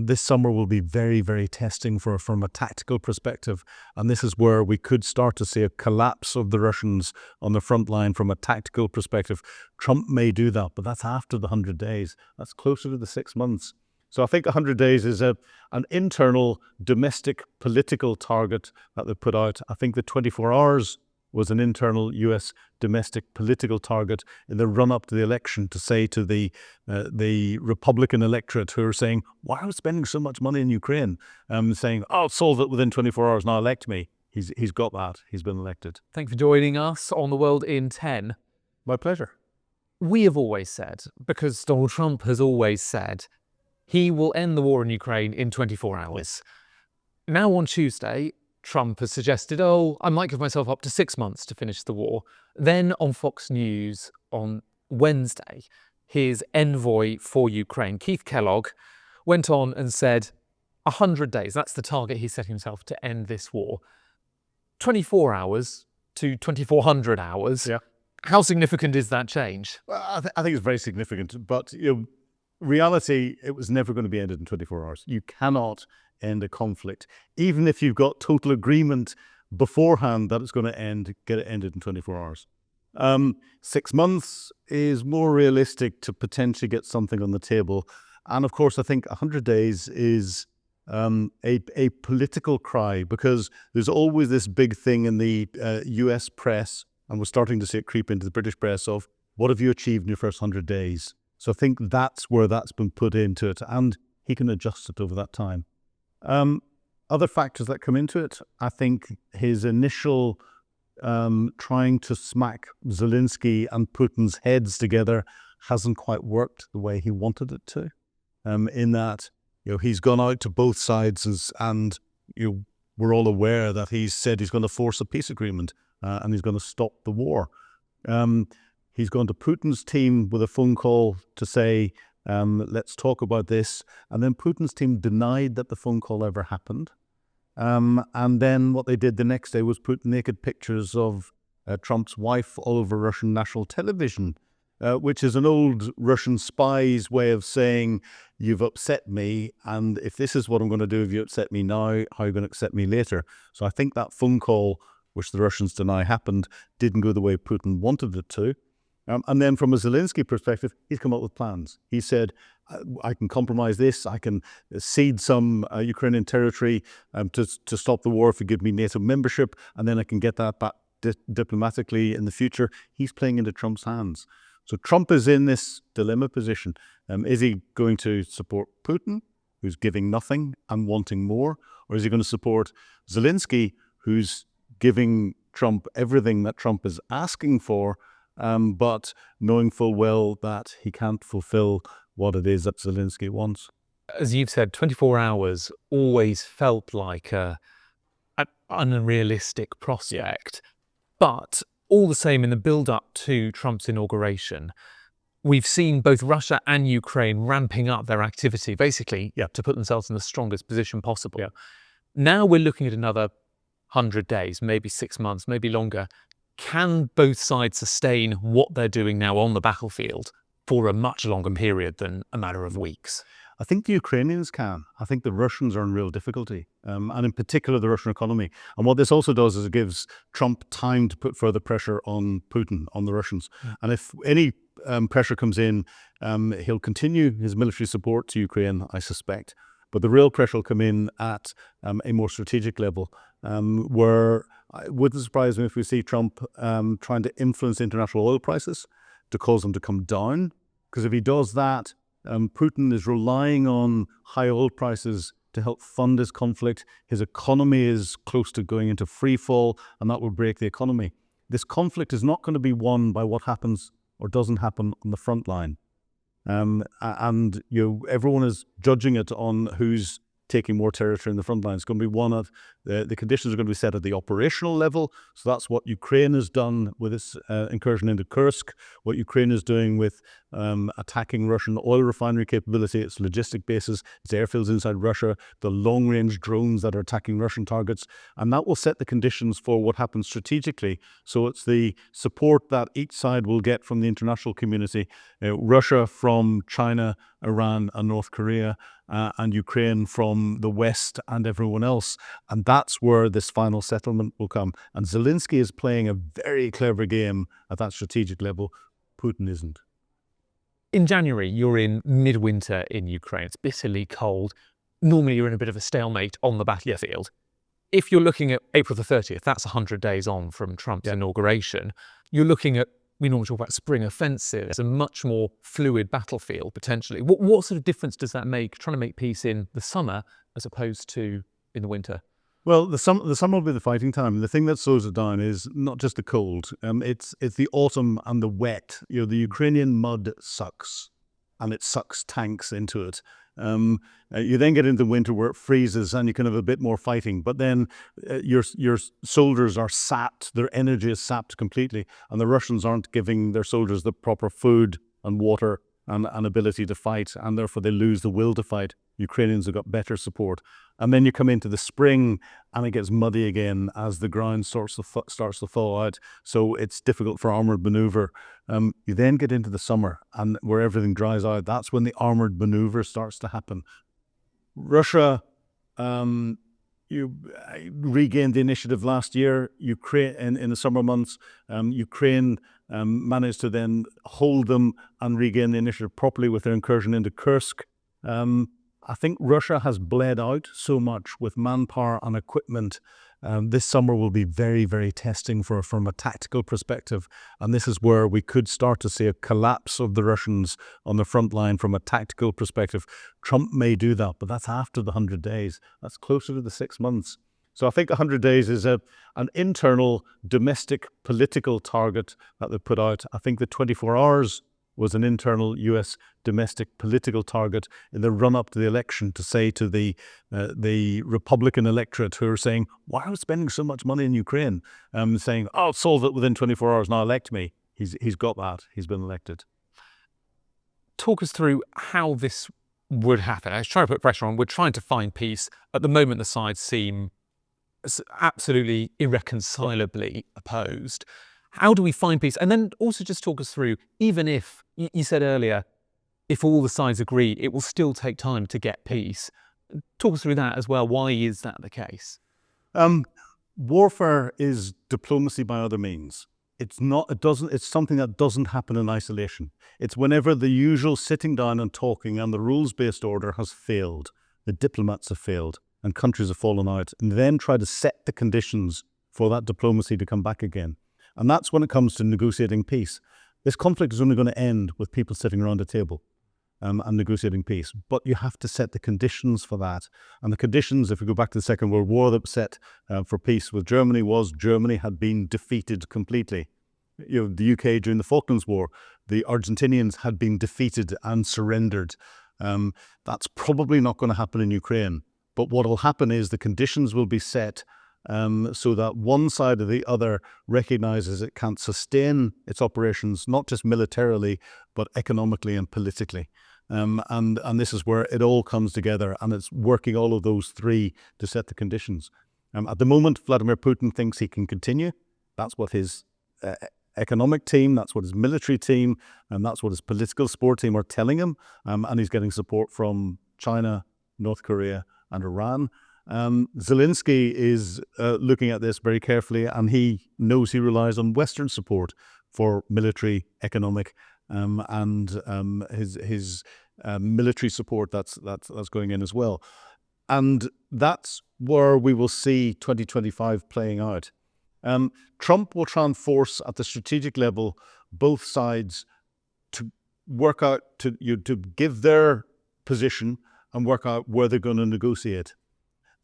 this summer will be very, very testing from a tactical perspective. And this is where we could start to see a collapse of the Russians on the front line from a tactical perspective. Trump may do that, but that's after the 100 days. That's closer to the 6 months. So I think 100 days is an internal domestic political target that they put out. I think the 24 hours was an internal US domestic political target in the run-up to the election to say to the Republican electorate who are saying, why are we spending so much money in Ukraine? Saying, I'll solve it within 24 hours, now elect me. He's got that. He's been elected. Thank you for joining us on The World in 10. My pleasure. We have always said, because Donald Trump has always said, he will end the war in Ukraine in 24 hours. Now on Tuesday, Trump has suggested, I might give myself up to 6 months to finish the war. Then on Fox News on Wednesday, his envoy for Ukraine, Keith Kellogg, went on and said 100 days, that's the target he set himself to end this war. 24 hours to 2,400 hours. Yeah. How significant is that change? Well, I think it's very significant, but reality, it was never going to be ended in 24 hours. You cannot end a conflict. Even if you've got total agreement beforehand that it's going to end, get it ended in 24 hours. 6 months is more realistic to potentially get something on the table. And of course, I think 100 days is a political cry, because there's always this big thing in the US press, and we're starting to see it creep into the British press, of what have you achieved in your first 100 days? So I think that's where that's been put into it, and he can adjust it over that time. Other factors that come into it, I think his initial trying to smack Zelensky and Putin's heads together hasn't quite worked the way he wanted it to. In that, he's gone out to both sides and we're all aware that he's said he's going to force a peace agreement and he's going to stop the war. He's gone to Putin's team with a phone call to say, let's talk about this. And then Putin's team denied that the phone call ever happened. And then what they did the next day was put naked pictures of Trump's wife all over Russian national television, which is an old Russian spy's way of saying, you've upset me, and if this is what I'm going to do if you upset me now, how are you going to accept me later? So I think that phone call, which the Russians deny happened, didn't go the way Putin wanted it to. And then from a Zelensky perspective, he's come up with plans. He said, I can compromise this, I can cede some Ukrainian territory to stop the war if you give me NATO membership, and then I can get that back diplomatically in the future. He's playing into Trump's hands. So Trump is in this dilemma position. Is he going to support Putin, who's giving nothing and wanting more? Or is he going to support Zelensky, who's giving Trump everything that Trump is asking for, but knowing full well that he can't fulfill what it is that Zelensky wants? As you've said, 24 hours always felt like an unrealistic prospect. Yeah. But all the same, in the build-up to Trump's inauguration, we've seen both Russia and Ukraine ramping up their activity, basically to put themselves in the strongest position possible. Yeah. Now we're looking at another 100 days, maybe 6 months, maybe longer. Can both sides sustain what they're doing now on the battlefield for a much longer period than a matter of weeks? I think the Ukrainians can. I think the Russians are in real difficulty, and in particular the Russian economy. And what this also does is it gives Trump time to put further pressure on Putin, on the Russians. Yeah. And if any pressure comes in, he'll continue his military support to Ukraine, I suspect. But the real pressure will come in at a more strategic level, where it wouldn't surprise me if we see Trump trying to influence international oil prices to cause them to come down. Because if he does that, Putin is relying on high oil prices to help fund his conflict. His economy is close to going into freefall, and that will break the economy. This conflict is not going to be won by what happens or doesn't happen on the front line. And everyone is judging it on who's taking more territory in the front line. It's going to be one of the conditions are going to be set at the operational level. So that's what Ukraine has done with its incursion into Kursk, what Ukraine is doing with attacking Russian oil refinery capability, its logistic bases, its airfields inside Russia, the long-range drones that are attacking Russian targets, and that will set the conditions for what happens strategically. So it's the support that each side will get from the international community, Russia from China, Iran and North Korea, and Ukraine from the West and everyone else. And that's where this final settlement will come. And Zelensky is playing a very clever game at that strategic level. Putin isn't. In January, you're in midwinter in Ukraine. It's bitterly cold. Normally, you're in a bit of a stalemate on the battlefield. If you're looking at April the 30th, that's 100 days on from Trump's inauguration. You're looking at, we normally talk about spring offensive. It's a much more fluid battlefield, potentially. What sort of difference does that make, trying to make peace in the summer as opposed to in the winter? Well, the summer will be the fighting time. The thing that slows it down is not just the cold. It's the autumn and the wet. The Ukrainian mud sucks, and it sucks tanks into it. You then get into winter where it freezes and you can have a bit more fighting. But then your soldiers are sapped. Their energy is sapped completely, and the Russians aren't giving their soldiers the proper food and water and ability to fight, and therefore they lose the will to fight. Ukrainians have got better support. And then you come into the spring and it gets muddy again as the ground starts to thaw out. So it's difficult for armoured manoeuvre. You then get into the summer and where everything dries out, that's when the armoured manoeuvre starts to happen. Russia regained the initiative last year. Ukraine, in the summer months, Ukraine managed to then hold them and regain the initiative properly with their incursion into Kursk. I think Russia has bled out so much with manpower and equipment. This summer will be very, very testing from a tactical perspective. And this is where we could start to see a collapse of the Russians on the front line from a tactical perspective. Trump may do that, but that's after the 100 days. That's closer to the 6 months. So I think 100 days is an internal domestic political target that they put out. I think the 24 hours was an internal US domestic political target in the run-up to the election to say to the Republican electorate who are saying, why are we spending so much money in Ukraine? Saying, I'll solve it within 24 hours, now elect me. He's got that. He's been elected. Talk us through how this would happen. I was trying to put pressure on. We're trying to find peace. At the moment, the sides seem absolutely irreconcilably opposed. How do we find peace? And then also just talk us through, even if, you said earlier, if all the sides agree, it will still take time to get peace. Talk us through that as well. Why is that the case? Warfare is diplomacy by other means. It's something that doesn't happen in isolation. It's whenever the usual sitting down and talking and the rules-based order has failed, the diplomats have failed, and countries have fallen out, and then try to set the conditions for that diplomacy to come back again. And that's when it comes to negotiating peace. This conflict is only going to end with people sitting around a table and negotiating peace. But you have to set the conditions for that. And the conditions, if we go back to the Second World War, that was set for peace with Germany was Germany had been defeated completely. The UK during the Falklands War, the Argentinians had been defeated and surrendered. That's probably not going to happen in Ukraine. But what will happen is the conditions will be set so that one side or the other recognizes it can't sustain its operations, not just militarily, but economically and politically. And this is where it all comes together, and it's working all of those three to set the conditions. At the moment, Vladimir Putin thinks he can continue. That's what his economic team, that's what his military team, and that's what his political support team are telling him. And he's getting support from China, North Korea, and Iran. Zelensky is looking at this very carefully, and he knows he relies on Western support for military, economic, and his military support that's going in as well. And that's where we will see 2025 playing out. Trump will try and force at the strategic level both sides to work out, to give their position and work out where they're going to negotiate.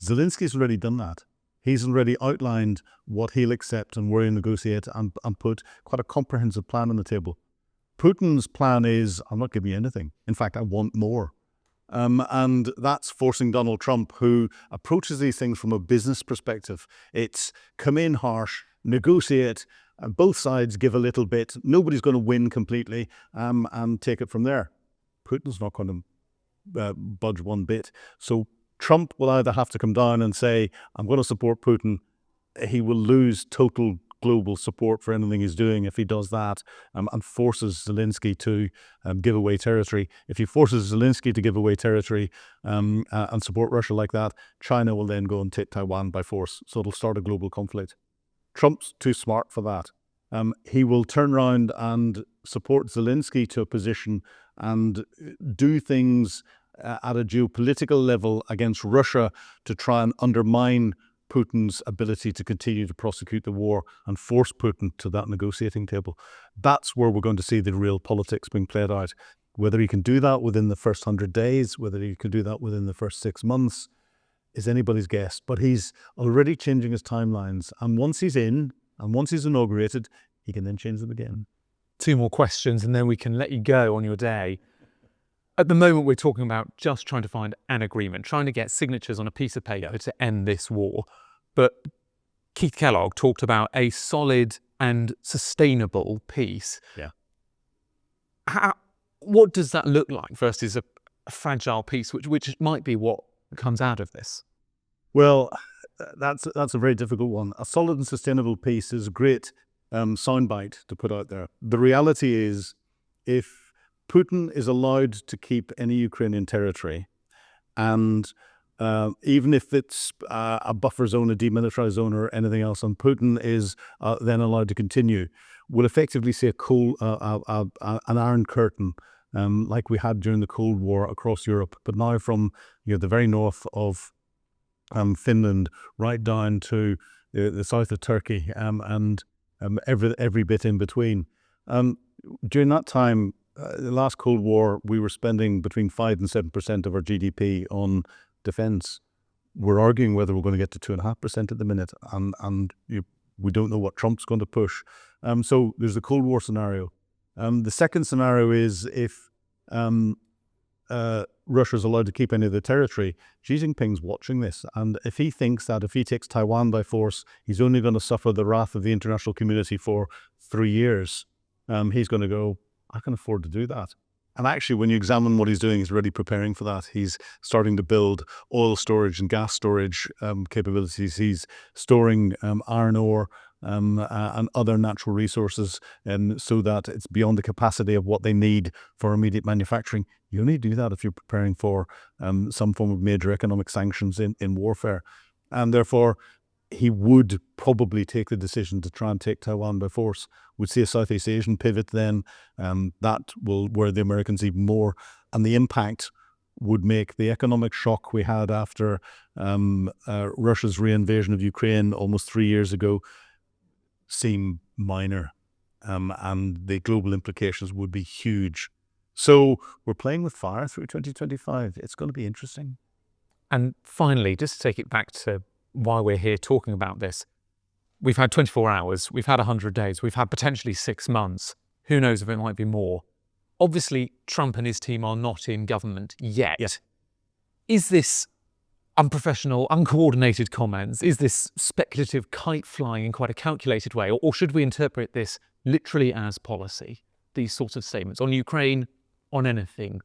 Zelensky's already done that. He's already outlined what he'll accept and where he'll negotiate and put quite a comprehensive plan on the table. Putin's plan is, I'm not giving you anything. In fact, I want more. And that's forcing Donald Trump, who approaches these things from a business perspective. It's come in harsh, negotiate, and both sides give a little bit. Nobody's going to win completely, and take it from there. Putin's not going to budge one bit. So Trump will either have to come down and say, I'm going to support Putin. He will lose total global support for anything he's doing if he does that, and forces Zelensky to give away territory. If he forces Zelensky to give away territory and support Russia like that, China will then go and take Taiwan by force. So it'll start a global conflict. Trump's too smart for that. He will turn around and support Zelensky to a position and do things at a geopolitical level against Russia to try and undermine Putin's ability to continue to prosecute the war and force Putin to that negotiating table. That's where we're going to see the real politics being played out. Whether he can do that within the first 100 days, whether he can do that within the first 6 months, is anybody's guess. But he's already changing his timelines. And once he's in, and once he's inaugurated, he can then change them again. 2 more questions and then we can let you go on your day. At the moment, we're talking about just trying to find an agreement, trying to get signatures on a piece of paper to end this war. But Keith Kellogg talked about a solid and sustainable peace. Yeah. What does that look like versus a fragile peace, which might be what comes out of this? Well, that's a very difficult one. A solid and sustainable peace is a great soundbite to put out there. The reality is, if Putin is allowed to keep any Ukrainian territory, and even if it's a buffer zone, a demilitarized zone, or anything else, and Putin is then allowed to continue, we'll effectively see an iron curtain, like we had during the Cold War across Europe, but now from the very north of Finland right down to the south of Turkey, and every bit in between. During that time, the last Cold War, we were spending between 5 and 7% of our GDP on defence. We're arguing whether we're going to get to 2.5% at the minute, and we don't know what Trump's going to push. So there's the Cold War scenario. The second scenario is if Russia's allowed to keep any of the territory. Xi Jinping's watching this, and if he thinks that if he takes Taiwan by force, he's only going to suffer the wrath of the international community for 3 years, he's going to go, I can afford to do that. And actually, when you examine what he's doing, he's already preparing for that. He's starting to build oil storage and gas storage capabilities. He's storing iron ore and other natural resources, so that it's beyond the capacity of what they need for immediate manufacturing. You only do that if you're preparing for some form of major economic sanctions in warfare. And therefore, he would probably take the decision to try and take Taiwan by force. We'd see a Southeast Asian pivot then, that will worry the Americans even more. And the impact would make the economic shock we had after Russia's reinvasion of Ukraine almost 3 years ago seem minor. And the global implications would be huge. So we're playing with fire through 2025. It's going to be interesting. And finally, just to take it back to why we're here talking about this, we've had 24 hours, we've had 100 days, we've had potentially 6 months. Who knows if it might be more. Obviously, Trump and his team are not in government yet. Yes. Is this unprofessional, uncoordinated comments? Is this speculative kite flying in quite a calculated way? Or should we interpret this literally as policy, these sorts of statements on Ukraine, on anything?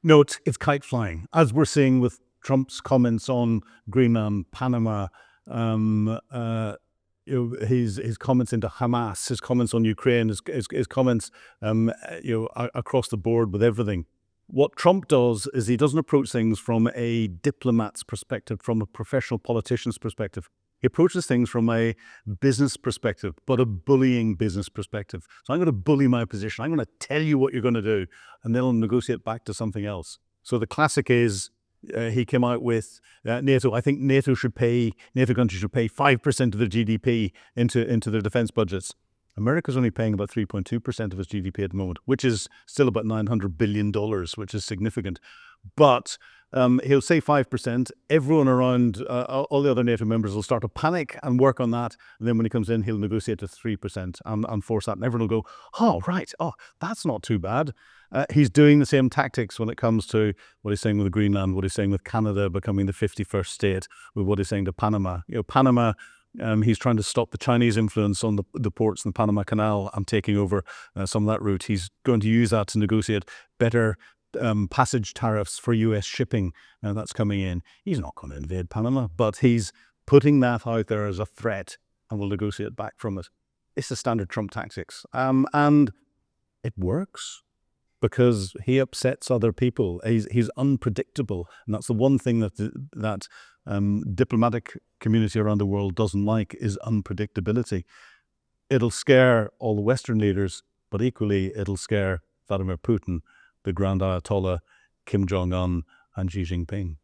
No, it's kite flying, as we're seeing with Trump's comments on Greenland, Panama, his comments into Hamas, his comments on Ukraine, his comments across the board with everything. What Trump does is he doesn't approach things from a diplomat's perspective, from a professional politician's perspective. He approaches things from a business perspective, but a bullying business perspective. So I'm going to bully my position. I'm going to tell you what you're going to do, and then I'll negotiate back to something else. So the classic is, he came out with NATO. I think NATO countries should pay 5% of their GDP into their defense budgets. America's only paying about 3.2% of its GDP at the moment, which is still about $900 billion, which is significant. But he'll say 5%. Everyone around, all the other NATO members will start to panic and work on that. And then when he comes in, he'll negotiate to 3% and force that. And everyone will go, oh, right. Oh, that's not too bad. He's doing the same tactics when it comes to what he's saying with Greenland, what he's saying with Canada becoming the 51st state, with what he's saying to Panama. Panama He's trying to stop the Chinese influence on the ports in the Panama Canal and taking over some of that route. He's going to use that to negotiate better passage tariffs for US shipping that's coming in. He's not going to invade Panama, but he's putting that out there as a threat and will negotiate back from it. It's the standard Trump tactics. And it works because he upsets other people. He's unpredictable. And that's the one thing that diplomatic community around the world doesn't like, is unpredictability. It'll scare all the Western leaders, but equally it'll scare Vladimir Putin, the Grand Ayatollah, Kim Jong-un, and Xi Jinping.